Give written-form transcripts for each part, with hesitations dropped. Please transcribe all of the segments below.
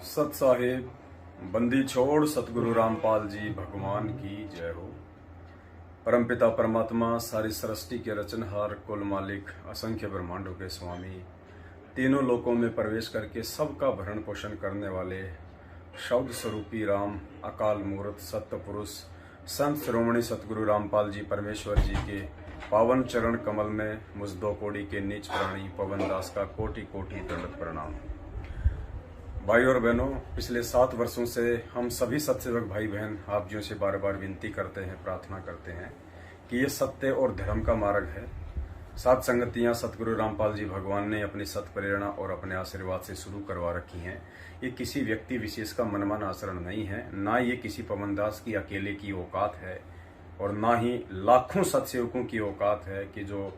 सत साहिब बंदी छोड़ सतगुरु रामपाल जी भगवान की जय हो। परमपिता परमात्मा सारी सृष्टि के रचनहार, कुल मालिक, असंख्य ब्रह्मांडों के स्वामी, तीनों लोकों में प्रवेश करके सबका भरण पोषण करने वाले शब्द स्वरूपी राम, अकाल मूर्त, सत्य पुरुष, संत श्रोमणी सतगुरु रामपाल जी परमेश्वर जी के पावन चरण कमल में मुझ दो कोड़ी के नीच प्राणी पवन दास का कोटि कोटि दंडवत प्रणाम। भाई और बहनों, पिछले 7 वर्षों से हम सभी सत्सेवक भाई बहन आप जियों से बार बार विनती करते हैं, प्रार्थना करते हैं कि ये सत्य और धर्म का मार्ग है। 7 संगतियां सतगुरु रामपाल जी भगवान ने अपनी सत प्रेरणा और अपने आशीर्वाद से शुरू करवा रखी हैं। ये किसी व्यक्ति विशेष का मनमान आचरण नहीं है, ना ये किसी पवनदास की अकेले की औकात है और ना ही लाखों सत्सेवकों की औकात है कि जो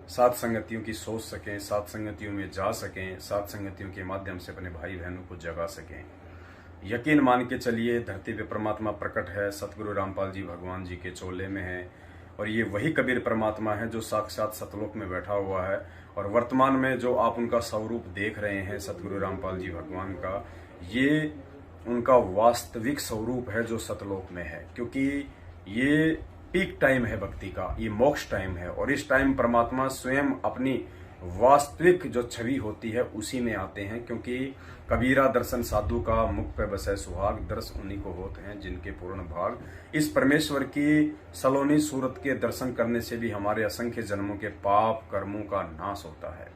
7 संगतियों की सोच सकें, 7 संगतियों में जा सकें, 7 संगतियों के माध्यम से अपने भाई बहनों को जगा सकें। यकीन मान के चलिए, धरती पे परमात्मा प्रकट है, सतगुरु रामपाल जी भगवान जी के चोले में है और ये वही कबीर परमात्मा है जो साक्षात सतलोक में बैठा हुआ है। और वर्तमान में जो आप उनका स्वरूप देख रहे हैं सतगुरु रामपाल जी भगवान का, ये उनका वास्तविक स्वरूप है जो सतलोक में है, क्योंकि ये पीक टाइम है भक्ति का, ये मोक्ष टाइम है और इस टाइम परमात्मा स्वयं अपनी वास्तविक जो छवि होती है उसी में आते हैं। क्योंकि कबीरा दर्शन साधु का, मुख पे बसे सुहाग, दर्श उन्हीं को होते हैं जिनके पूर्ण भाग। इस परमेश्वर की सलोनी सूरत के दर्शन करने से भी हमारे असंख्य जन्मों के पाप कर्मों का नाश होता है।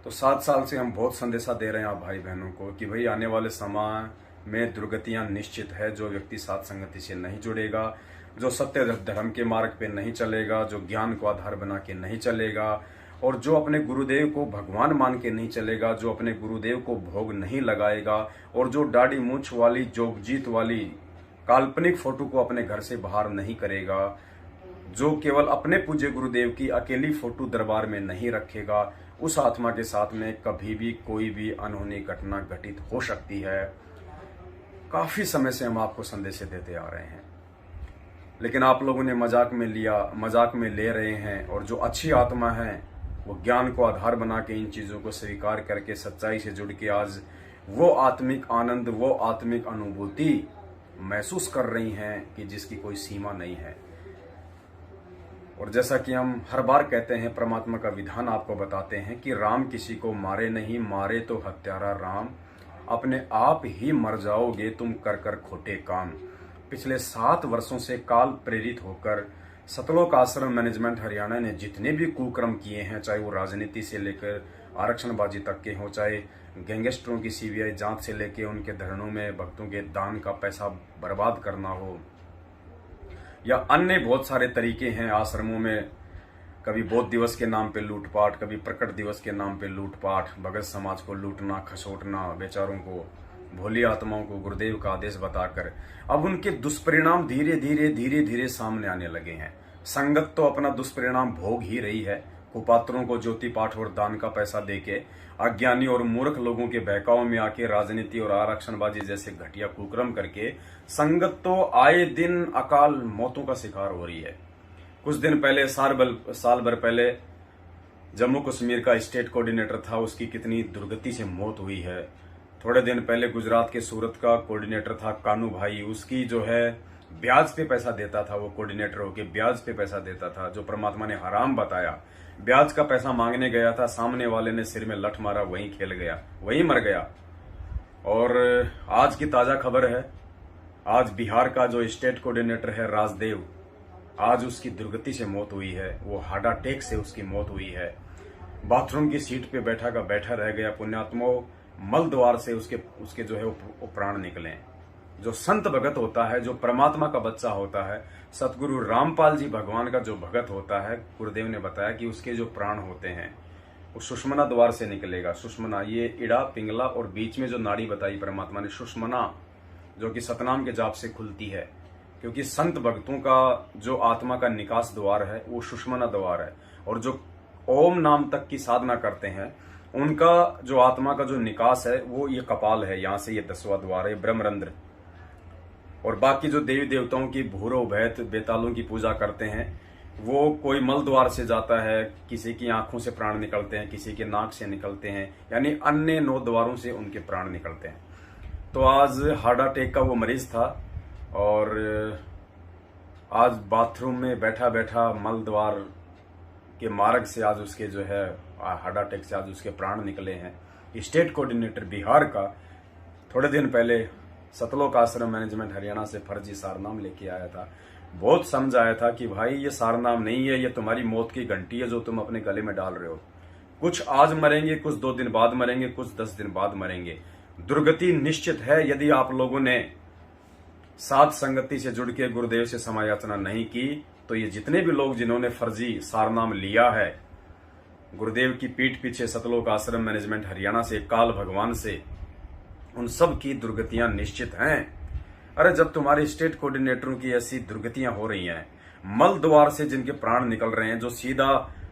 तो 7 साल से हम बहुत संदेशा दे रहे हैं आप भाई बहनों को कि भाई आने वाले समय में दुर्गतियां निश्चित है। जो व्यक्ति 7 संगति से नहीं जुड़ेगा, जो सत्य धर्म के मार्ग पे नहीं चलेगा, जो ज्ञान को आधार बना के नहीं चलेगा और जो अपने गुरुदेव को भगवान मान के नहीं चलेगा, जो अपने गुरुदेव को भोग नहीं लगाएगा और जो दाढ़ी मूंछ वाली, जोगजीत वाली काल्पनिक फोटो को अपने घर से बाहर नहीं करेगा, जो केवल अपने पूज्य गुरुदेव की अकेली फोटो दरबार में नहीं रखेगा, उस आत्मा के साथ में कभी भी कोई भी अनहोनी घटना घटित हो सकती है। काफी समय से हम आपको संदेश देते आ रहे हैं, लेकिन आप लोगों ने मजाक में लिया, मजाक में ले रहे हैं। और जो अच्छी आत्मा है वो ज्ञान को आधार बना के इन चीजों को स्वीकार करके सच्चाई से जुड़ के आज वो आत्मिक आनंद, वो आत्मिक अनुभूति महसूस कर रही हैं कि जिसकी कोई सीमा नहीं है। और जैसा कि हम हर बार कहते हैं, परमात्मा का विधान आपको बताते हैं कि राम किसी को मारे नहीं, मारे तो हत्यारा राम, अपने आप ही मर जाओगे तुम कर कर खोटे काम। पिछले 7 वर्षों से काल प्रेरित होकर सतलोक आश्रम मैनेजमेंट हरियाणा ने जितने भी कुकर्म किए हैं, चाहे वो राजनीति से लेकर आरक्षणबाजी तक के हों, चाहे गैंगस्टरों की सीबीआई जांच से लेकर उनके धरनों में भक्तों के दान का पैसा बर्बाद करना हो, या अन्य बहुत सारे तरीके हैं आश्रमों में। कभी बौद्ध दिवस के नाम पे लूटपाट, कभी प्रकट दिवस के नाम पे लूटपाट, भगत समाज को लूटना, खसोटना, बेचारों को, भोली आत्माओं को गुरुदेव का आदेश बताकर अब उनके दुष्परिणाम धीरे धीरे सामने आने लगे हैं। संगत तो अपना दुष्परिणाम भोग ही रही है। कुपात्रों को ज्योति पाठ और दान का पैसा देके अज्ञानी और मूर्ख लोगों के बहकाव में आके राजनीति और आरक्षणबाजी जैसे घटिया कुकर्म करके संगत तो आए दिन अकाल मौतों का शिकार हो रही है। कुछ दिन पहले, साल भर पहले जम्मू कश्मीर का स्टेट कोऑर्डिनेटर था, उसकी कितनी दुर्गति से मौत हुई है। थोड़े दिन पहले गुजरात के सूरत का कोऑर्डिनेटर था कानू भाई, उसकी जो है ब्याज पे पैसा देता था, वो कोऑर्डिनेटर होके ब्याज पे पैसा देता था, जो परमात्मा ने हराम बताया। ब्याज का पैसा मांगने गया था, सामने वाले ने सिर में लठ मारा, वहीं खेल गया, वहीं मर गया। और आज की ताजा खबर है, आज बिहार का जो स्टेट कोऑर्डिनेटर है राजदेव, आज उसकी दुर्गति से मौत हुई है। वो हार्ट अटैक से उसकी मौत हुई है। बाथरूम की सीट पे बैठा का बैठा रह गया। पुण्यात्मा मल द्वार से उसके जो है वो प्राण निकले। जो संत भगत होता है, जो परमात्मा का बच्चा होता है, सतगुरु रामपाल जी भगवान का जो भगत होता है, गुरुदेव ने बताया कि उसके जो प्राण होते हैं वो सुषमना द्वार से निकलेगा। सुषमना, ये इड़ा, पिंगला और बीच में जो नाड़ी बताई परमात्मा ने, सुषमना, जो कि सतनाम के जाप से खुलती है। क्योंकि संत भक्तों का जो आत्मा का निकास द्वार है वो सुषमना द्वार है। और जो ओम नाम तक की साधना करते हैं उनका जो आत्मा का जो निकास है वो ये कपाल है, यहाँ से ये 10वां द्वार है, ब्रह्मरंध्र। और बाकी जो देवी देवताओं की भूरो भैत बेतालों की पूजा करते हैं वो कोई मल द्वार से जाता है, किसी की आंखों से प्राण निकलते हैं, किसी के नाक से निकलते हैं, यानी अन्य 9 द्वारों से उनके प्राण निकलते हैं। तो आज हार्ट अटैक का वो मरीज था और आज बाथरूम में बैठा बैठा मल द्वार के मार्ग से आज उसके जो है हार्ट अटैक से आज उसके प्राण निकले हैं। स्टेट कोऑर्डिनेटर बिहार का थोड़े दिन पहले सतलोक आश्रम मैनेजमेंट हरियाणा से फर्जी सारनाम लेके आया था। बहुत समझ आया था कि भाई ये सारनाम नहीं है, ये तुम्हारी मौत की घंटी है जो तुम अपने गले में डाल रहे हो। कुछ आज मरेंगे, कुछ 2 दिन बाद मरेंगे, कुछ 10 दिन बाद मरेंगे। दुर्गति निश्चित है यदि आप लोगों ने साध संगति से जुड़ के गुरुदेव से समायाचना नहीं की। तो ये जितने भी लोग जिन्होंने फर्जी सारनाम लिया है गुरुदेव की पीठ पीछे सतलोक आश्रम मैनेजमेंट हरियाणा से, काल भगवान से, उन सब की दुर्गतियां निश्चित हैं। अरे जब तुम्हारे स्टेट कोऑर्डिनेटरों की ऐसी दुर्गतियां हो रही हैं, मल द्वार से जिनके प्राण निकल रहे हैं, जो सीधा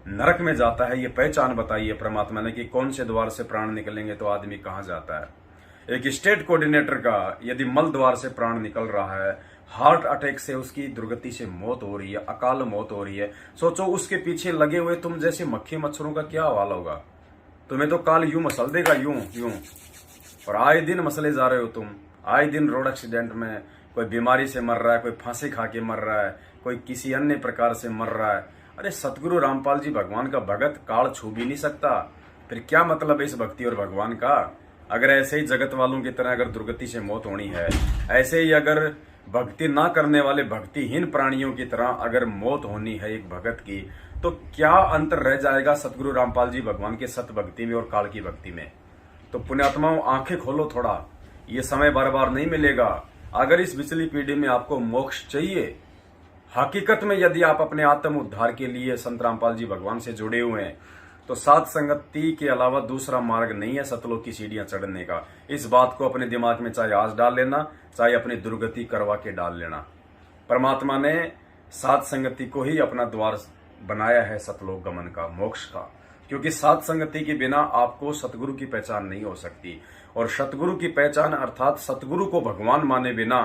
नरक में जाता है, ये पहचान बताइए परमात्मा ने कि कौन से द्वार से प्राण निकलेंगे तो आदमी कहां जाता है। एक स्टेट कोऑर्डिनेटर का यदि मल द्वार से प्राण निकल रहा है, हार्ट अटैक से उसकी दुर्गति से मौत हो रही है, अकाल मौत हो रही है, सोचो उसके पीछे लगे हुए तुम जैसे मक्खी मच्छरों का क्या हाल होगा। तुम्हें तो काल यूं मसल देगा, यूं यूं। और आए दिन मसले जा रहे हो तुम। आए दिन रोड एक्सीडेंट में कोई बीमारी से मर रहा है, कोई फांसी खा के मर रहा है, कोई किसी अन्य प्रकार से मर रहा है। अरे सतगुरु रामपाल जी भगवान का भगत काल छू भी नहीं सकता, फिर क्या मतलब है इस भक्ति और भगवान का। अगर ऐसे ही जगत वालों की तरह अगर दुर्गति से मौत होनी है, ऐसे ही अगर भक्ति ना करने वाले भक्तिहीन प्राणियों की तरह अगर मौत होनी है एक भगत की, तो क्या अंतर रह जाएगा सतगुरु रामपाल जी भगवान के सत भक्ति में और काल की भक्ति में। तो पुण्यात्माओं आंखें खोलो थोड़ा, ये समय बार बार नहीं मिलेगा। अगर इस पिछली पीढ़ी में आपको मोक्ष चाहिए, हकीकत में यदि आप अपने आत्म उद्धार के लिए संत रामपाल जी भगवान से जुड़े हुए हैं, तो साध संगति के अलावा दूसरा मार्ग नहीं है सतलोक की सीढ़ियां चढ़ने का। इस बात को अपने दिमाग में चाहे आज डाल लेना, चाहे अपनी दुर्गति करवा के डाल लेना। परमात्मा ने साध संगति को ही अपना द्वार बनाया है सतलोक गमन का, मोक्ष का। क्योंकि साध संगति के बिना आपको सतगुरु की पहचान नहीं हो सकती। और सतगुरु की पहचान अर्थात सतगुरु को भगवान माने बिना,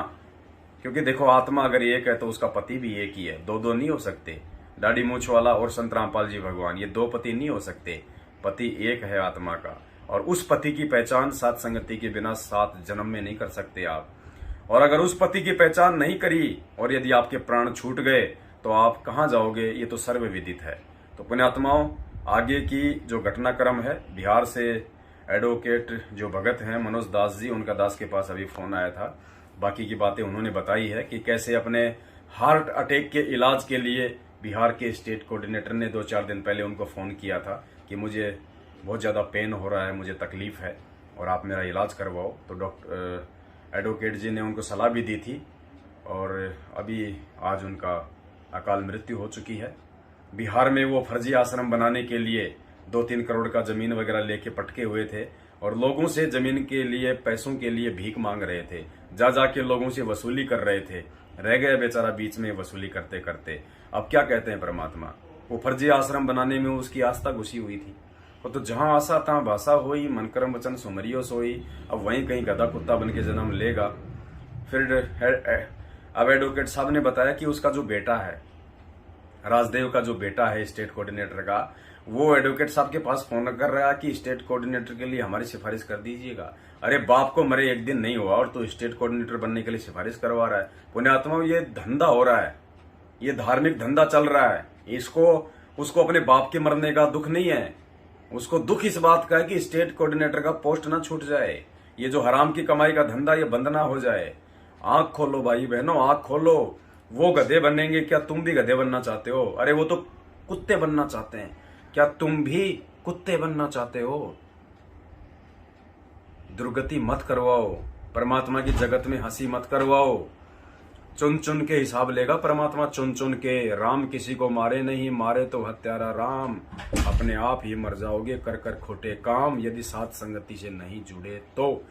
क्योंकि देखो आत्मा अगर एक है तो उसका पति भी एक ही है, दो नहीं हो सकते। दाढ़ी मूछ वाला और संत रामपाल जी भगवान, ये 2 पति नहीं हो सकते। पति एक है आत्मा का, और उस पति की पहचान साध संगति के बिना 7 जन्म में नहीं कर सकते आप। और अगर उस पति की पहचान नहीं करी और यदि आपके प्राण छूट गए तो आप कहां जाओगे, ये तो सर्वविदित है। तो पुण्यात्माओं, आगे की जो घटनाक्रम है, बिहार से एडवोकेट जो भगत हैं मनोज दास जी, उनका दास के पास अभी फोन आया था। बाकी की बातें उन्होंने बताई है कि कैसे अपने हार्ट अटैक के इलाज के लिए बिहार के स्टेट कोऑर्डिनेटर ने 2-4 दिन पहले उनको फ़ोन किया था कि मुझे बहुत ज़्यादा पेन हो रहा है, मुझे तकलीफ़ है और आप मेरा इलाज करवाओ। तो डॉक्टर एडवोकेट जी ने उनको सलाह भी दी थी और अभी आज उनका अकाल मृत्यु हो चुकी है। बिहार में वो फर्जी आश्रम बनाने के लिए 2-3 करोड़ का ज़मीन वगैरह लेके पटके हुए थे और लोगों से ज़मीन के लिए, पैसों के लिए भीख मांग रहे थे। जा जाके लोगों से वसूली कर रहे थे। रह गए बेचारा बीच में वसूली करते करते। अब क्या कहते हैं परमात्मा, वो फर्जी आश्रम बनाने में उसकी आस्था घुसी हुई थी। वो तो जहां आशा तहां भाषा होई, मन कर्म वचन सुमरियो सोई। अब वहीं कहीं गधा कुत्ता बन के जन्म लेगा। फिर अब एडवोकेट साहब ने बताया कि उसका जो बेटा है, राजदेव का जो बेटा है स्टेट कोऑर्डिनेटर का, वो एडवोकेट साहब के पास फोन कर रहा है कि स्टेट कोऑर्डिनेटर के लिए हमारी सिफारिश कर दीजिएगा। अरे बाप को मरे एक दिन नहीं हुआ और तो स्टेट कोऑर्डिनेटर बनने के लिए सिफारिश करवा रहा है। पुण्यात्मा, ये धंधा हो रहा है, ये धार्मिक धंधा चल रहा है। उसको अपने बाप के मरने का दुख नहीं है, उसको दुख इस बात का है कि स्टेट कोऑर्डिनेटर का पोस्ट ना छूट जाए। ये जो हराम की कमाई का धंधा ये बंद ना हो जाए। आंख खोलो भाई बहनों, आंख खोलो। वो गधे बनेंगे, क्या तुम भी गधे बनना चाहते हो? अरे वो तो कुत्ते बनना चाहते हैं, क्या तुम भी कुत्ते बनना चाहते हो? दुर्गति मत करवाओ, परमात्मा की जगत में हंसी मत करवाओ। चुन चुन के हिसाब लेगा परमात्मा, चुन चुन के। राम किसी को मारे नहीं, मारे तो हत्यारा राम। अपने आप ही मर जाओगे कर कर खोटे काम, यदि साथ संगति से नहीं जुड़े तो।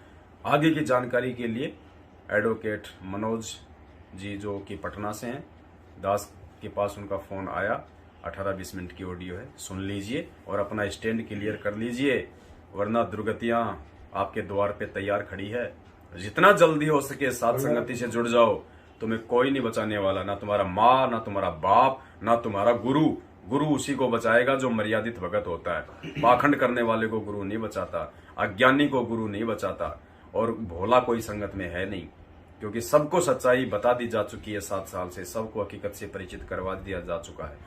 आगे की जानकारी के लिए एडवोकेट मनोज जी जो कि पटना से हैं, दास के पास उनका फोन आया, 18-20 मिनट की ऑडियो है, सुन लीजिए और अपना स्टैंड क्लियर कर लीजिए, वरना दुर्गतियां आपके द्वार पे तैयार खड़ी है। जितना जल्दी हो सके साथ संगति से जुड़ जाओ, तुम्हें कोई नहीं बचाने वाला, ना तुम्हारा माँ, ना तुम्हारा बाप, ना तुम्हारा गुरु। गुरु उसी को बचाएगा जो मर्यादित भगत होता है। पाखंड करने वाले को गुरु नहीं बचाता, अज्ञानी को गुरु नहीं बचाता। और भोला कोई संगत में है नहीं, क्योंकि सबको सच्चाई बता दी जा चुकी है। 7 साल से सबको हकीकत से परिचित करवा दिया जा चुका है।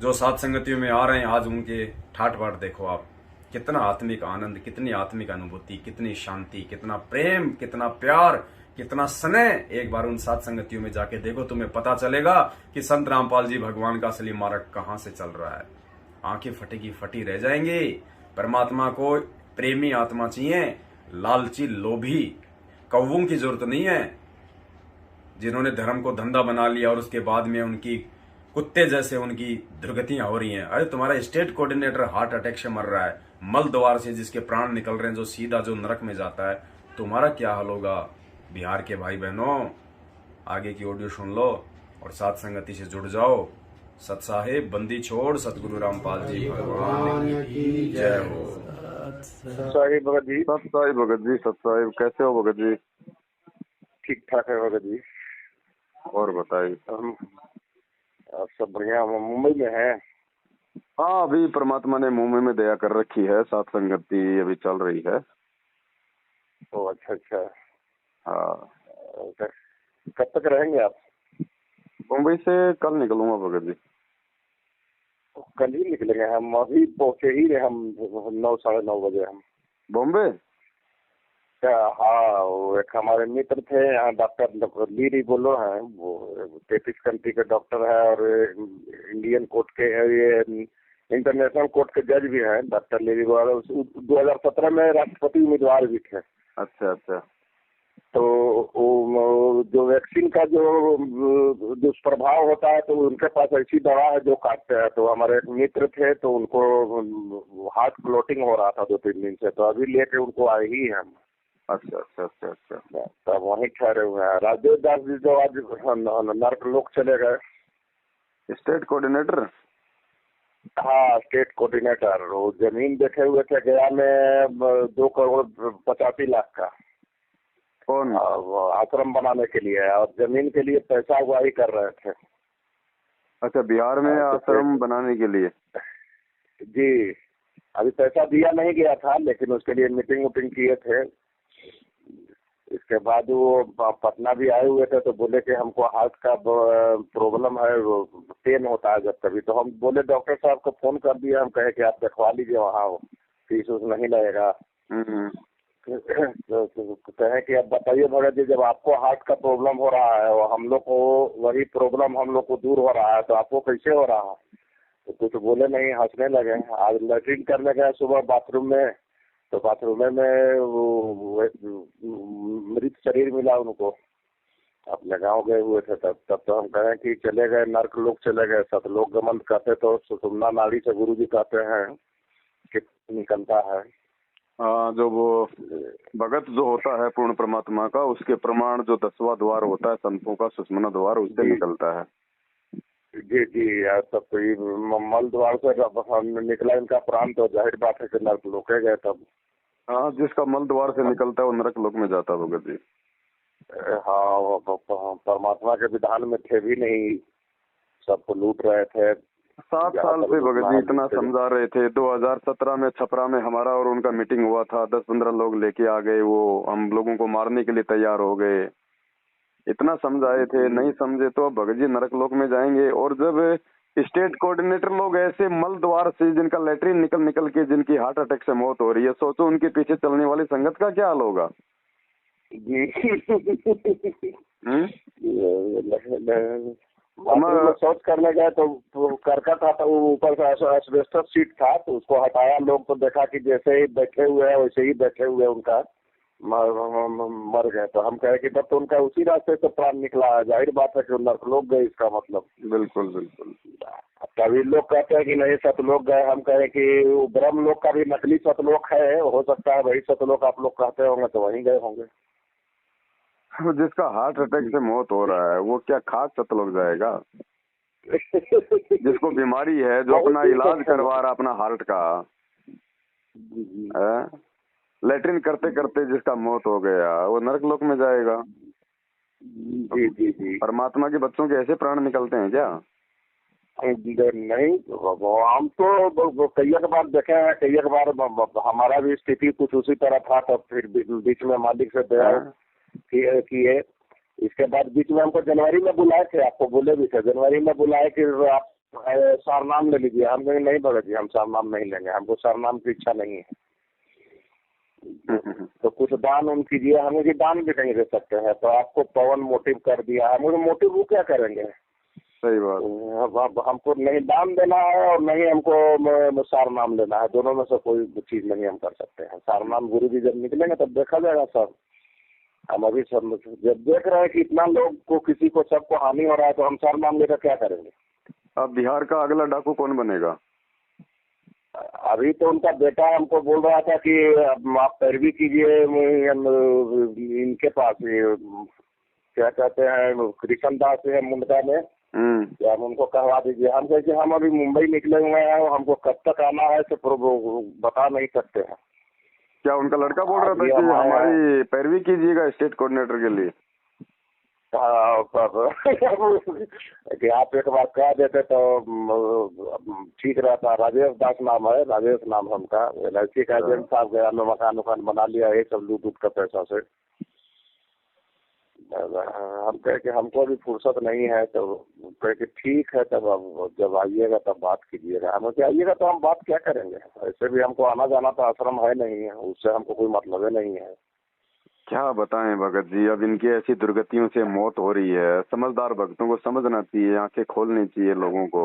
जो सात संगतियों में आ रहे हैं आज उनके ठाट बाट देखो आप, कितना आत्मिक आनंद, कितनी आत्मिक अनुभूति, कितनी शांति, कितना प्रेम, कितना प्यार, कितना स्नेह। एक बार उन सात संगतियों में जाके देखो, तुम्हें पता चलेगा कि संत रामपाल जी भगवान का असली मार्ग कहां से चल रहा है। आंखें फटी की फटी रह जाएंगे। परमात्मा को प्रेमी आत्मा चाहिए, लालची लोभी कौवों की जरूरत नहीं है, जिन्होंने धर्म को धंधा बना लिया और उसके बाद में उनकी कुत्ते जैसे उनकी दुर्गतियां हो रही हैं। अरे तुम्हारा स्टेट कोऑर्डिनेटर हार्ट अटैक से मर रहा है, मल द्वार से जिसके प्राण निकल रहे हैं, जो सीधा जो नरक में जाता है, तुम्हारा क्या हाल होगा। बिहार के भाई बहनों, आगे की ऑडियो सुन लो और साथ संगति से जुड़ जाओ। सत साहेब बंदी छोड़, सतगुरु रामपाल जी भगवान की जय हो। साहिब भगत जी, सत साहिब भगत जी, सत साहिब कैसे हो भगत जी? ठीक ठाक है भगत जी। और बताइए। हम सब बढ़िया। हम मुंबई में हैं। हाँ, अभी परमात्मा ने मुंबई में दया कर रखी है, सात संगति अभी चल रही है। ओ अच्छा अच्छा। हाँ, कब तक रहेंगे आप? मुंबई से कल निकलूंगा भगत जी। कल ही निकलेंगे हम, अभी पहुंचे ही रहे हम 9 साढ़े 9 बजे हम बॉम्बे। क्या? हाँ, वो एक हमारे मित्र थे यहाँ, डॉक्टर लीरी बोलो हैं, वो 33 कंट्री के डॉक्टर है और इंडियन कोर्ट के, ये इंटरनेशनल कोर्ट के जज भी हैं, डॉक्टर लीरी बोलो। 2017 में राष्ट्रपति उम्मीदवार भी थे। अच्छा अच्छा। तो वो जो वैक्सीन का जो दुष्प्रभाव होता है, तो उनके पास ऐसी दवा है जो काटते हैं। तो हमारे एक मित्र थे, तो उनको हार्ट क्लोटिंग हो रहा था 2-3 दिन से, तो अभी लेके उनको आए ही हम। अच्छा अच्छा अच्छा अच्छा। तब वहीं ठहरे हुए हैं। राजेश दास जी जो आज नर्क लोक चले गए। State coordinator. हाँ, स्टेट कोऑर्डिनेटर। वो जमीन देखे हुए थे गया में 2 करोड़ 85 लाख का, कौन? आश्रम बनाने के लिए, और जमीन के लिए पैसा अगुवाई कर रहे थे। अच्छा, बिहार में आश्रम बनाने के लिए? जी, अभी पैसा दिया नहीं गया था, लेकिन उसके लिए मीटिंग वुटिंग किए थे। इसके बाद वो पटना भी आए हुए थे, तो बोले कि हमको हार्ट का प्रॉब्लम है, वो पेन होता है जब कभी। तो हम बोले डॉक्टर साहब को फोन कर दिए, हम कहे कि आप दिखवा लीजिए वहाँ, फीस उस नहीं लगेगा। तो कहे कि अब बताइए भगत जी, जब आपको हार्ट का प्रॉब्लम हो रहा है और हम लोग को वही प्रॉब्लम हम लोग को दूर हो रहा है, तो आपको कैसे हो रहा है? तो कुछ बोले नहीं, हंसने लगे। आज लैट्रिन करने गए सुबह बाथरूम में, तो बाथरूम में वो मृत शरीर मिला उनको। अपने गांव गए हुए थे तब तो हम कहें कि चले गए नर्क लोग, चले गए सतलोक गमन कहते, तो सुषुम्ना नाड़ी से गुरु जी कहते हैं कि निकलता है। हाँ, जो वो भगत जो होता है पूर्ण परमात्मा का, उसके प्रमाण जो 10वां द्वार होता है संतों का, सुषुम्ना द्वार, उससे निकलता है। जी जी। तब तो ये मल द्वार से निकला इनका प्राण, तो जाहिर बात है कि नर्क लोक गए तब। हाँ, जिसका मल द्वार से निकलता है वो नरक लोक में जाता है भगत जी। हाँ, वो परमात्मा के विधान में थे भी नहीं, सबको लूट रहे थे। 7 साल से भगत जी इतना समझा रहे थे। 2017 में छपरा में हमारा और उनका मीटिंग हुआ था, 10-15 लोग लेके आ गए, वो हम लोगों को मारने के लिए तैयार हो गए। इतना समझाए थे, नहीं समझे तो भगत जी नरक लोक में जाएंगे। और जब स्टेट कोऑर्डिनेटर लोग ऐसे मल द्वार से जिनका लैट्रिन निकल निकल के जिनकी हार्ट अटैक से मौत हो रही है, सोचो उनके पीछे चलने वाली संगत का क्या हाल होगा। सोच करने गए तो करकट था, तो ऊपर से एस्बेस्टस सीट था, तो उसको हटाया लोग, तो देखा कि जैसे ही बैठे हुए हैं वैसे ही बैठे हुए उनका मर गए। तो हम कहे कि तब तो उनका उसी रास्ते से प्राण निकला है, जाहिर बात है कि नर्क लोग गए, इसका मतलब। बिल्कुल बिल्कुल। कभी लोग कहते हैं कि नहीं सतलोक गए, हम कहे कि ब्रह्म लोक का भी नकली सतलोक है, हो सकता है वही सतलोक आप लोग कहते होंगे, तो वहीं गए होंगे। जिसका हार्ट अटैक से मौत हो रहा है वो क्या खाक सतलोक जाएगा? जिसको बीमारी है, जो अपना इलाज करवा रहा अपना हार्ट का, लेटरिन करते करते जिसका मौत हो गया, वो नरक लोक में जाएगा। जी जी जी। परमात्मा के बच्चों के ऐसे प्राण निकलते हैं क्या? नहीं, वो हम तो कई एक बार देखे हैं, कई एक बार हमारा भी स्थिति कुछ उसी तरह था, तो फिर बीच में मालिक से दया किए। इसके बाद बीच में हमको जनवरी में बुलाए थे, आपको बोले भी थे, जनवरी में बुलाए कि आप सरनाम ले लीजिए। हम कहेंगे नहीं भगत जी, हम सरनाम नहीं लेंगे, हमको सरनाम की इच्छा नहीं है। तो कुछ दान उन कीजिए, हम मुझे दान भी नहीं दे सकते हैं, तो आपको पवन मोटिव कर दिया है। मुझे मोटिव वो क्या करेंगे? सही बात। अब हमको नहीं दान देना है और नहीं हमको सारनाम लेना है, दोनों में से कोई चीज नहीं हम कर सकते हैं। सारनाम गुरु जी जब निकलेंगे तब देखा जाएगा सर। हम अभी सब जब देख रहे हैं कि इतना लोग को, किसी को, सबको हानि हो रहा है, तो हम सारनाम लेकर क्या करेंगे? अब बिहार का अगला डाकू कौन बनेगा? अभी तो उनका बेटा हमको बोल रहा था कि आप पैरवी कीजिए इनके पास, क्या कहते हैं, कृष्ण दास है मुंडका में, या हम उनको कहवा दीजिए। हम कहे कि हम अभी मुंबई निकले हुए हैं, हमको कब तक आना है तो बता नहीं सकते हैं। क्या उनका लड़का बोल रहा था कि हमारी पैरवी कीजिएगा स्टेट कोऑर्डिनेटर के लिए? कि आप एक बार कह देते तो ठीक रहता। राजेश दास नाम है, राजेश नाम हमका, LIC का एजेंट साहब, गया में मकान उकान बना लिया है सब लूट का पैसा से। हम कहे कि हमको भी फुर्सत नहीं है, तो कहे कि ठीक है, तब अब जब आइएगा तब बात कीजिएगा। हम क्या आइएगा तो हम बात क्या करेंगे? ऐसे भी हमको आना जाना तो आश्रम है नहीं है, उससे हमको कोई मतलब ही नहीं है। क्या बताएं भगत जी, अब इनकी ऐसी दुर्गतियों से मौत हो रही है। समझदार भक्तों को समझना चाहिए, आंखें खोलनी चाहिए लोगों को।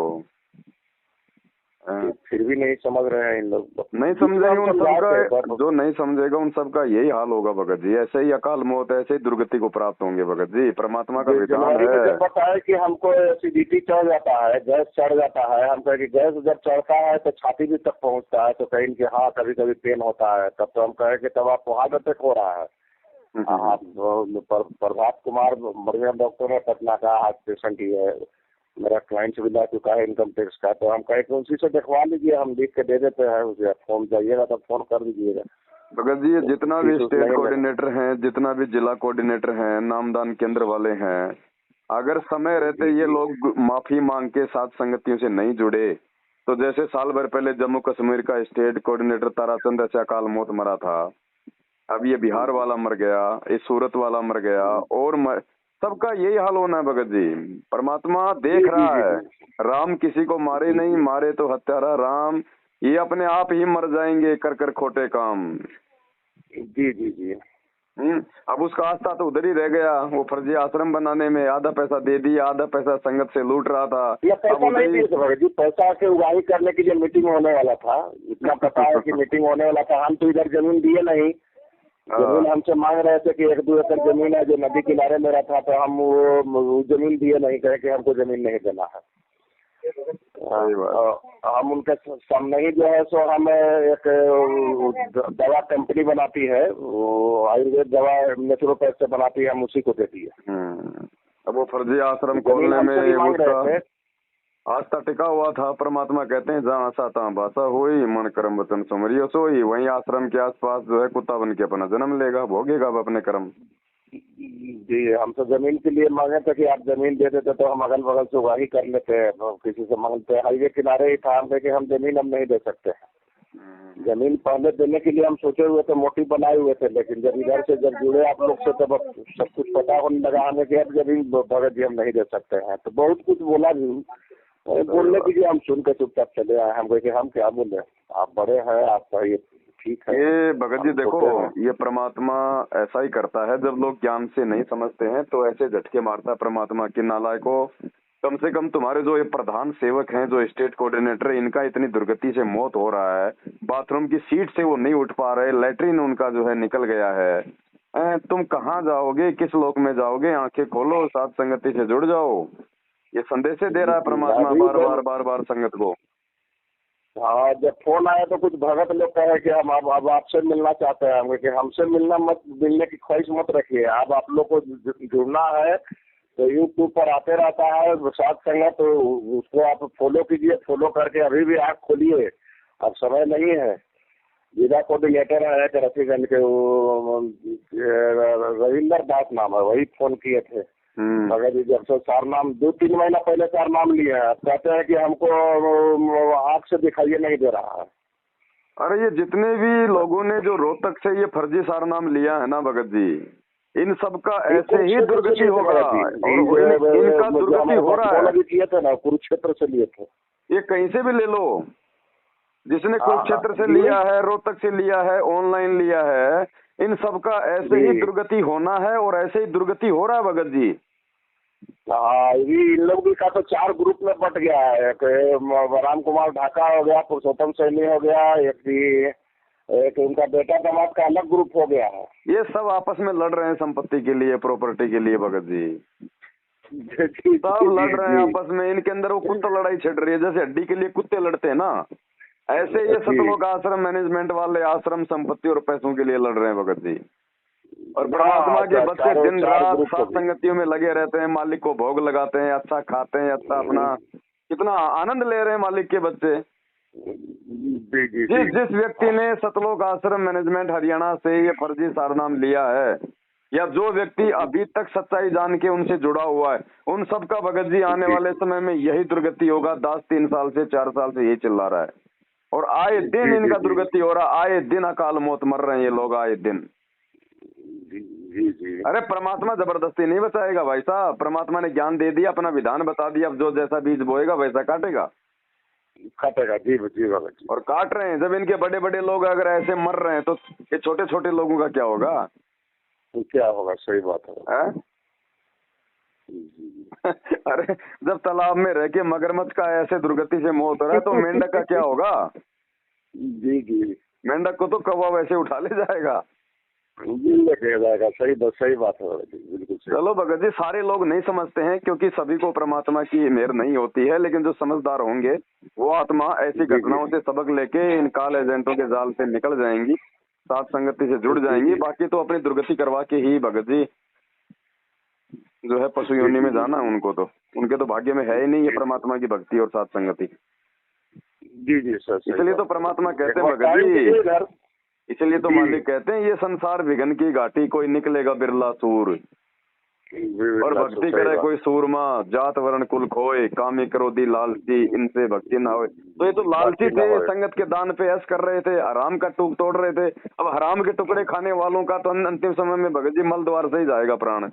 फिर भी नहीं समझ रहे हैं इन लोग। नहीं समझेंगे उन सबका, जो नहीं समझेगा उन सबका यही हाल होगा भगत जी। ऐसे ही अकाल मौत, ऐसे ही दुर्गति को प्राप्त होंगे भगत जी। परमात्मा का विधान है। पता है कि हमको एसिडिटी चढ़ जाता है, गैस चढ़ जाता है। हम कहे कि गैस जब चढ़ता है तो छाती भी तक पहुंचता है, तो कहीं कि हाँ कभी कभी पेन होता है, तब तो हम कहे कि तब आपको हार्ट अटैक हो रहा है। आप प्रभात कुमार बढ़िया डॉक्टर है, पटना का, हार्ट पेशेंट ही है, मेरा क्लाइंट भी ला चुका है इनकम टैक्स का। तो हम कहे कि उसी से दिखवा लीजिए, हम लिख के दे देते हैं उसे, फोन जाइएगा तो फोन कर दीजिएगा। भगत जी जितना भी स्टेट कोऑर्डिनेटर हैं, जितना भी जिला कोऑर्डिनेटर हैं, नामदान केंद्र वाले हैं, अगर समय रहते ये लोग माफी मांग के साथ संगतियों से नहीं जुड़े, तो जैसे साल भर पहले जम्मू कश्मीर का स्टेट कोऑर्डिनेटर ताराचंद ऐसे अकाल मौत मरा था, अब ये बिहार वाला मर गया, ये सूरत वाला मर गया, और सबका यही हाल होना है भगत जी। परमात्मा देख रहा है। राम किसी को मारे नहीं, मारे तो हत्यारा राम, ये अपने आप ही मर जाएंगे कर कर खोटे काम। जी जी जी। अब उसका आस्था तो उधर ही रह गया, वो फर्जी आश्रम बनाने में आधा पैसा दे दिया, आधा पैसा संगत से लूट रहा था। पैसा नहीं दिए भगत जी, पैसा के उगाही करने के लिए मीटिंग होने वाला था, इतना पता है कि मीटिंग होने वाला था। हम तो इधर जमीन दिए नहीं, जमीन हमसे मांग रहे थे कि 1-2 एकड़ जमीन है जो नदी किनारे में था, तो हम वो जमीन दिए नहीं, कहे कि हमको जमीन नहीं देना है। हम उनके सामने ही जो है सो हम एक दवा कंपनी बनाती है, वो आयुर्वेद दवा नेचुरोपैथ से बनाती है, हम उसी को देती है। अब वो फर्जी आश्रम खोलने में आस्था टिका हुआ था। परमात्मा कहते हैं जहाँ आशा तहाँ भाषा होई, मन कर्म वचन सुमरियो सोई। वहीं आश्रम के आसपास जो है कुत्ता बन के अपना जन्म लेगा, भोगेगा अब अपने कर्म। जी, हम तो जमीन के लिए मांगे थे कि आप जमीन दे देते तो हम अगल बगल से उगाही कर लेते हैं, किसी से मांगते। हाईवे किनारे ही था, हम कहे कि हम जमीन हम नहीं दे सकते हैं। जमीन पहले देने के लिए हम सोचे हुए थे, मोटिव बनाए हुए थे, लेकिन जब इधर से जब जुड़े आप लोग से तब सब कुछ पता होने लगा हमें कि अब जमीन भगत जी हम नहीं दे सकते हैं। तो बहुत कुछ बोला भी, बोलने के लिए हम सुन के चुपचाप चले आए। हम कहे कि हम क्या बोले, आप बड़े हैं, आपका ये ठीक है। ये भगत जी देखो, ये परमात्मा ऐसा ही करता है, जब लोग ज्ञान से नहीं समझते हैं तो ऐसे झटके मारता है परमात्मा की। नालायकों, कम से कम तुम्हारे जो ये प्रधान सेवक हैं, जो स्टेट कोऑर्डिनेटर, इनका इतनी दुर्गति से मौत हो रहा है, बाथरूम की सीट से वो नहीं उठ पा रहे, लैट्रिन उनका जो है निकल गया है। तुम कहाँ जाओगे, किस लोक में जाओगे? आंखें खोलो, साथ संगति से जुड़ जाओ। ये संदेश दे रहा है परमात्मा बार बार बार बार संगत को। हाँ, जब फोन आया तो कुछ भगत लोग कहे कि हम अब आपसे मिलना चाहते हैं। हम कि हमसे मिलने की ख्वाहिश मत रखिए। आप लोग को जुड़ना है तो यूट्यूब पर आते रहता है सात संगत, तो उसको आप फॉलो कीजिए। फॉलो करके अभी भी आँख खोलिए, अब समय नहीं है। जिला कोऑर्डिनेटर है रफीगंज के, वो रविंदर दास नाम है, वही फोन किए थे। भगत जी जब से 4 नाम 2-3 महीना पहले 4 नाम लिए हैं, कहते हैं कि हमको आँख से दिखाइए नहीं दे रहा है। अरे ये जितने भी लोगों ने जो रोहतक से ये फर्जी सारनाम लिया है ना भगत जी, इन सब का ऐसे ही दुर्गति होगा और इनका दुर्गति हो रहा है। किए थे ना, कुरुक्षेत्र से लिए थे। ये कहीं से भी ले लो, जिसने कुरुक्षेत्र से लिया है, रोहतक से लिया है, ऑनलाइन लिया है, इन सब का ऐसे ही दुर्गति होना है और ऐसे ही दुर्गति हो रहा है भगत जी। हाँ, ये इन लोग भी का तो 4 ग्रुप में बट गया है। एक राम कुमार ढाका हो गया, पुरुषोत्तम सैनी हो गया, एक उनका बेटा दामाद का अलग ग्रुप हो गया है। ये सब आपस में लड़ रहे हैं संपत्ति के लिए, प्रॉपर्टी के लिए भगत जी। सब लड़ रहे हैं आपस में, इनके अंदर वो कुत्ता लड़ाई छिड़ रही है, जैसे हड्डी के लिए कुत्ते लड़ते हैं ना, ऐसे ये सतलोक आश्रम मैनेजमेंट वाले आश्रम संपत्ति और पैसों के लिए लड़ रहे हैं भगत जी। और परमात्मा के बच्चे दिन रात सात संगतियों में लगे रहते हैं, मालिक को भोग लगाते हैं, अच्छा खाते हैं, अच्छा अपना कितना आनंद ले रहे हैं मालिक के बच्चे। जिस व्यक्ति ने सतलोक आश्रम मैनेजमेंट हरियाणा से ये फर्जी सारनाम लिया है, या जो व्यक्ति अभी तक सच्चाई जान के उनसे जुड़ा हुआ है, उन सब का भगत जी आने वाले समय में यही दुर्गति होगा। 3 साल से 4 साल से यही चिल्ला रहा है और आए दिन इनका दुर्गति हो रहा, आए दिन अकाल मौत मर रहे हैं ये लोग, आए दिन। अरे परमात्मा जबरदस्ती नहीं बचाएगा भाई साहब, परमात्मा ने ज्ञान दे दिया, अपना विधान बता दिया, अब जो जैसा बीज बोएगा वैसा काटेगा। जी बाबा जी। और काट रहे हैं, जब इनके बड़े बड़े लोग अगर ऐसे मर रहे हैं तो ये छोटे छोटे लोगों का क्या होगा? क्या होगा? सही बात है। अरे जब तालाब में रह के मगरमच्छ का ऐसे दुर्गति से मौत हो रहा है तो मेंढक का क्या होगा? जी मेंढक को तो कौवा वैसे उठा ले जाएगा। सही बात है बिल्कुल। चलो भगत जी, सारे लोग नहीं समझते हैं क्योंकि सभी को परमात्मा की मेहर नहीं होती है, लेकिन जो समझदार होंगे वो आत्मा ऐसी घटनाओं से सबक लेके इन काल एजेंटों के जाल से निकल जाएंगी, साथ संगति से जुड़ जाएंगी। बाकी तो अपनी दुर्गति करवा के ही भगत जी जो है पशु योनि में जाना है उनको, तो उनके तो भाग्य में है ही नहीं ये परमात्मा की भक्ति और साथ संगति। जी सर। इसलिए तो परमात्मा कहते हैं भगत जी, इसलिए तो मालिक कहते हैं ये संसार विघन की घाटी, कोई निकलेगा बिरला सूर, और भक्ति करे कोई सूरमा, जात वर्ण कुल खोए, कामी क्रोधी लालची, इनसे भक्ति ना होए। तो ये तो लालची थे, संगत के दान पे ऐश कर रहे थे, हराम का टूक तोड़ रहे थे। अब हराम के टुकड़े खाने वालों का तो अंतिम समय में भगत जी मल द्वार से ही जाएगा प्राण।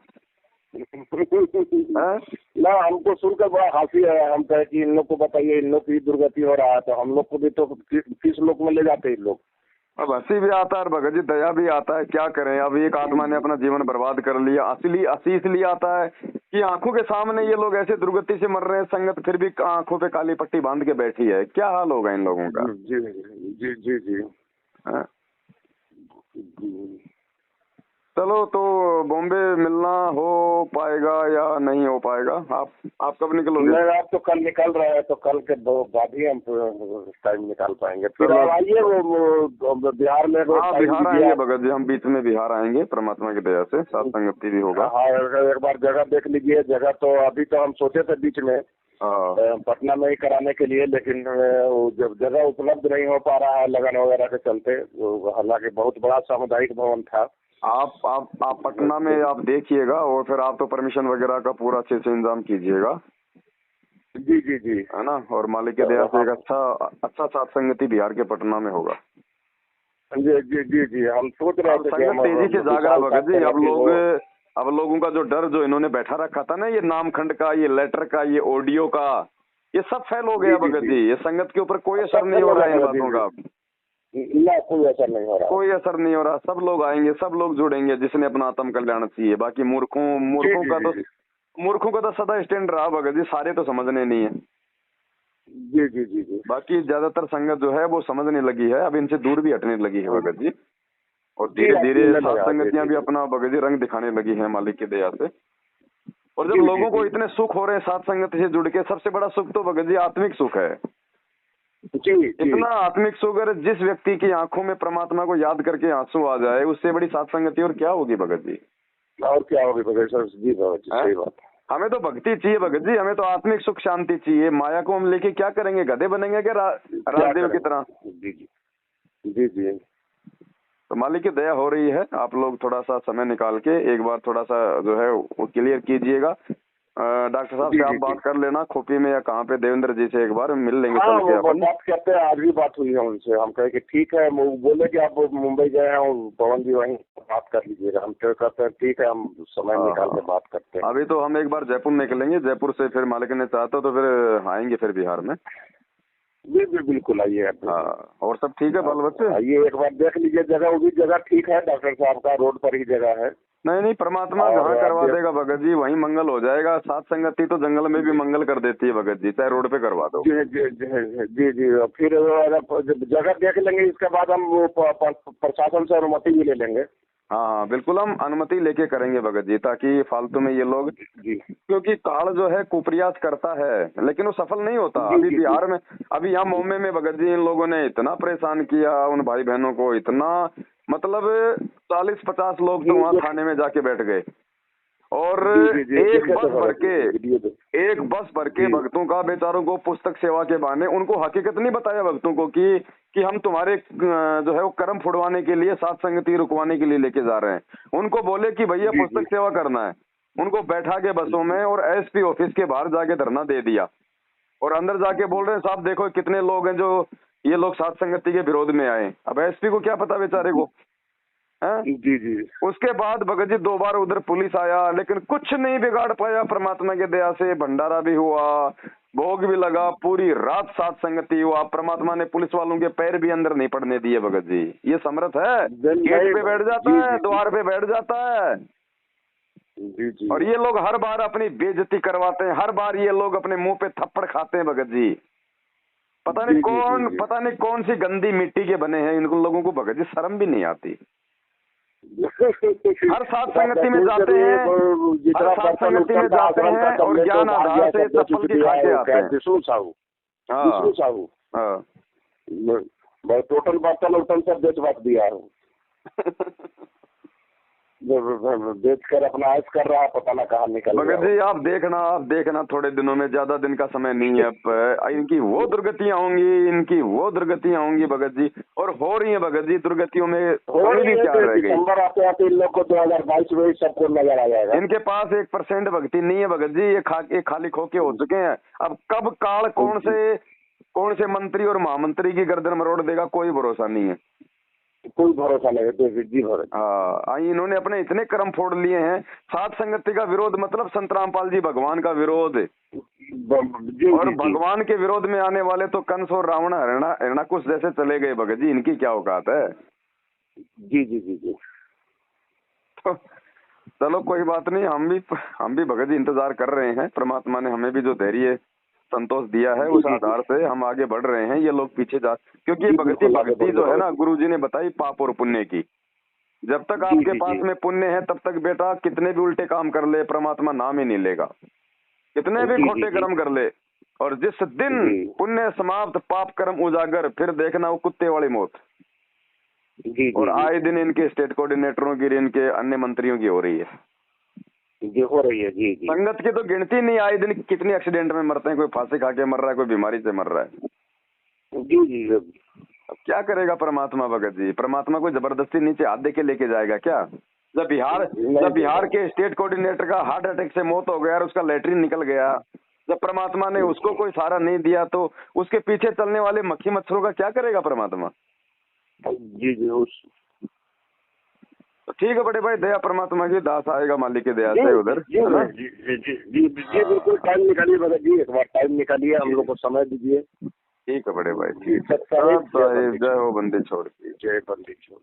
ना हमको सुनकर बड़ा हंसी है। हम कहे कि इन लोग को बताइए, इन लोग की दुर्गति हो रहा है तो हम लोग को भी तो किस लोक में ले जाते हैं इन लोग। अब हंसी भी आता है और भगत जी दया भी आता है, क्या करें। अब एक आत्मा ने अपना जीवन बर्बाद कर लिया, हंसी इसलिए आता है कि आंखों के सामने ये लोग ऐसे दुर्गति से मर रहे हैं, संगत फिर भी आंखों पे काली पट्टी बांध के बैठी है। क्या हाल होगा इन लोगों का? जी। चलो तो बॉम्बे मिलना हो पाएगा या नहीं हो पाएगा? आप कब निकलोगे? आप तो कल निकल रहे हैं, तो कल के बाद ही हम टाइम निकाल पाएंगे। फिर आइए वो बिहार में। हाँ बिहार आएंगे भगत जी, हम बीच में बिहार आएंगे परमात्मा की दया से, साथ संगति भी होगा। हाँ एक बार जगह देख लीजिए। जगह तो अभी तो हम सोचे थे बीच में पटना में ही कराने के लिए, लेकिन जब जगह उपलब्ध नहीं हो पा रहा है लगन वगैरह के चलते, हालांकि बहुत बड़ा सामुदायिक भवन था। आप पटना में आप देखिएगा और फिर आप तो परमिशन वगैरह का पूरा अच्छे से इंतजाम कीजिएगा। जी है ना, और मालिक के दया से एक अच्छा साथ संगति बिहार के पटना में होगा। जी हम सोच रहे थे संगत तेजी से जाग रहा भगत जी। अब लोगों का जो डर जो इन्होंने बैठा रखा था ना, ये नामखंड का, ये लेटर का, ये ऑडियो का, ये सब फेल हो गया भगत जी। ये संगत के ऊपर कोई असर नहीं हो रहा है इन बातों का। कोई असर नहीं हो रहा, कोई असर नहीं हो रहा। सब लोग आएंगे, सब लोग जुड़ेंगे जिसने अपना आत्म कल्याण चाहिए। बाकी मूर्खों का तो सदा स्टैंड रहा भगत जी, सारे तो समझने नहीं है। जी। बाकी ज्यादातर संगत जो है वो समझने लगी है, अब इनसे दूर भी हटने लगी है भगत जी, और धीरे धीरे सात संगतियां भी अपना भगत जी रंग दिखाने लगी है मालिक की दया से। और जब लोगों को इतने सुख हो रहे हैं सात संगत से जुड़ के, सबसे बड़ा सुख तो भगत जी आत्मिक सुख है। इतना आत्मिक सुख, अगर जिस व्यक्ति की आंखों में परमात्मा को याद करके आंसू आ जाए, उससे बड़ी सात संगति और क्या होगी भगत जी? और क्या होगी भगत जी? सही बात। हमें तो भक्ति चाहिए भगत जी, हमें तो आत्मिक सुख शांति चाहिए। माया को हम लेके क्या करेंगे? गधे बनेंगे क्या राजदेव की तरह? जी तो मालिक की दया हो रही है। आप लोग थोड़ा सा समय निकाल के एक बार थोड़ा सा जो है वो क्लियर कीजिएगा। डॉक्टर साहब से आप बात कर लेना खोपी में या कहाँ पे, देवेंद्र जी से एक बार मिल लेंगे हाँ, चल के वो अपन। बात करते हैं, आज भी बात हुई है उनसे। हम कहे कि ठीक है, वो बोले कि आप मुंबई गए हैं और पवन जी वहीं बात कर लीजिएगा। हम क्या कहते हैं, ठीक है, हम समय निकाल के बात करते हैं। अभी तो हम एक बार जयपुर निकलेंगे, जयपुर से फिर मालिक ने चाहता तो फिर आएंगे फिर बिहार में। जी बिल्कुल आइए आप। हाँ, और सब ठीक है बाल बच्चे? आइए एक बार देख लीजिए जगह, वो भी जगह ठीक है, डॉक्टर साहब का रोड पर ही जगह है। नहीं परमात्मा जहाँ करवा देगा भगत जी वहीं मंगल हो जाएगा। सात संगति तो जंगल में भी मंगल कर देती है भगत जी, चाहे रोड पे करवा दो। जी जी जी जी जी। फिर जगह देख लेंगे, इसके बाद हम वो प्रशासन से अनुमति भी ले लेंगे। हाँ बिल्कुल, हम अनुमति लेके करेंगे भगत जी, ताकि फालतू में ये लोग, जी, क्योंकि काल जो है कुप्रयास करता है लेकिन वो सफल नहीं होता। अभी बिहार में, अभी यहाँ मुंबई में भगत जी इन लोगों ने इतना परेशान किया उन भाई बहनों को, इतना मतलब 40-50 लोग तो वहाँ थाने में जाके बैठ गए। और एक बस भर के भक्तों का, बेचारों को पुस्तक सेवा के बहाने उनको हकीकत नहीं बताया भक्तों को कि हम तुम्हारे जो है वो कर्म फुड़वाने के लिए, सात संगति रुकवाने के लिए लेके जा रहे हैं। उनको बोले कि भैया पुस्तक सेवा करना है, उनको बैठा के बसों में और एसपी ऑफिस के बाहर जाके धरना दे दिया। और अंदर जाके बोल रहे हैं साहब देखो कितने लोग हैं जो ये लोग सात संगति के विरोध में आए। अब एसपी को क्या पता बेचारे को है? जी जी। उसके बाद भगत जी 2 बार उधर पुलिस आया लेकिन कुछ नहीं बिगाड़ पाया। परमात्मा के दया से भंडारा भी हुआ, भोग भी लगा, पूरी रात सात संगति हुआ। परमात्मा ने पुलिस वालों के पैर भी अंदर नहीं पड़ने दिए भगत जी। ये समर्थ है, गेट पे बैठ जाता है, द्वार पे बैठ जाता है। जी जी। और ये लोग हर बार अपनी बेइज्जती करवाते हैं, हर बार ये लोग अपने मुंह पे थप्पड़ खाते हैं भगत जी। पता नहीं कौन सी गंदी मिट्टी के बने हैं इन लोगों को भगत जी, शर्म भी नहीं आती। हर सात संगति में जाते हैं, हर सात संगति में जाते हैं और ज्ञान आधार से चप्पल की खाते आते हैं। विष्णु साहू, विष्णु साहू, मैं टोटल बर्तन उर्तन सब बेच बात दिया हूँ। बेच कर अपना ऐश कर रहा है, पता ना कहाँ निकल गया। भगत जी आप देखना थोड़े दिनों में, ज्यादा दिन का समय नहीं है। अब इनकी वो दुर्गतियां होंगी भगत जी, और हो रही है भगत जी दुर्गतियों में। भी क्या रह गई, दिसंबर आते आते इन लोग को 2022 में सबको नजर आ जाएगा। इनके पास 1% भक्ति नहीं है भगत जी, ये खाली खोके हो चुके हैं। अब कब काल कौन से मंत्री और महामंत्री की गर्दन मरोड़ देगा कोई भरोसा नहीं है, कोई भरोसा नहीं है जी। हाँ, इन्होंने अपने इतने कर्म फोड़ लिए हैं। सात संगति का विरोध मतलब संत रामपाल जी भगवान का विरोध, और भगवान के विरोध में आने वाले तो कंस और रावण हिरणाकुश जैसे चले गए भगत जी। इनकी क्या औकात है? जी जी जी जी। तो चलो कोई बात नहीं, हम भी भगत जी इंतजार कर रहे हैं। परमात्मा ने हमें भी जो धैर्य संतोष दिया है उस आधार से हम आगे बढ़ रहे हैं। ये लोग पीछे जा, क्योंकि भक्ति जो है ना, गुरु जी ने बताई पाप और पुण्य की। जब तक आपके पास में पुण्य है तब तक बेटा कितने भी उल्टे काम कर ले परमात्मा नाम ही नहीं लेगा, कितने भी खोटे कर्म कर ले। और जिस दिन पुण्य समाप्त पाप कर्म उजागर, फिर देखना वो कुत्ते वाली मौत। और आए दिन इनके स्टेट कोऑर्डिनेटरों की, इनके अन्य मंत्रियों की हो रही है, हो रही है। जी जी। संगत की तो गिनती नहीं, आए दिन कितने एक्सीडेंट में मरते हैं, कोई फांसी खा के मर रहा है, कोई बीमारी से मर रहा है। जी जी। अब क्या करेगा परमात्मा भगत जी? परमात्मा को जबरदस्ती नीचे हाथ दे के लेके जाएगा क्या? जब बिहार के स्टेट कोऑर्डिनेटर का हार्ट अटैक से मौत हो गया और उसका लैट्रिन निकल गया, जब परमात्मा ने उसको कोई सहारा नहीं दिया तो उसके पीछे चलने वाले मक्खी मच्छरों का क्या करेगा परमात्मा? जी जी। तो ठीक है बड़े भाई, दया परमात्मा की, दास आएगा मालिक की दया से उधर। जी जी जी जी बिल्कुल। टाइम निकालिए भगत जी, एक बार टाइम निकालिए, हम लोग को समय दीजिए। ठीक है बड़े भाई, ठीक है। जय हो बंदी छोड़ की। जय बंदी छोड़।